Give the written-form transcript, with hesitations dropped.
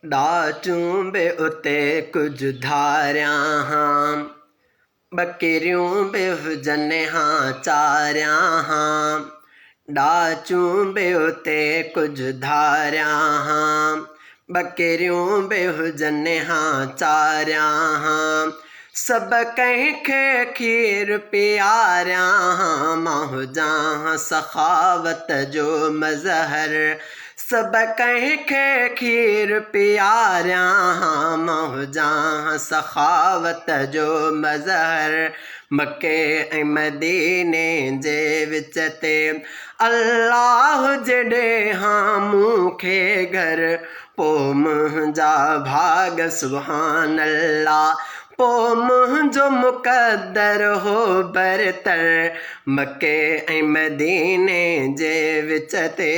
डाचूं बे उते कुछ धारियां हां, बकरियूं बे हुजनि हां चारियां हां। डाचूं बे उते कुछ धारियां हां, बकरियूं बे हुजनि हां चारियां हां। सब कंहिंखे खीर पियारियां हां, मां हुजां सखावत जो मज़हर। सब कंहिंखे खीर पियारियां हां, मां हुजां सखावत जो मज़हर। मके ऐं मदीने जे विच ते अल्लाह जॾे हां मूंखे घर, पोइ मुंहिंजा भाग सुभान अल्लाह, पोइ मुंहिंजो मुक़दर हो बरतर। मके ऐं मदीने जे विच ते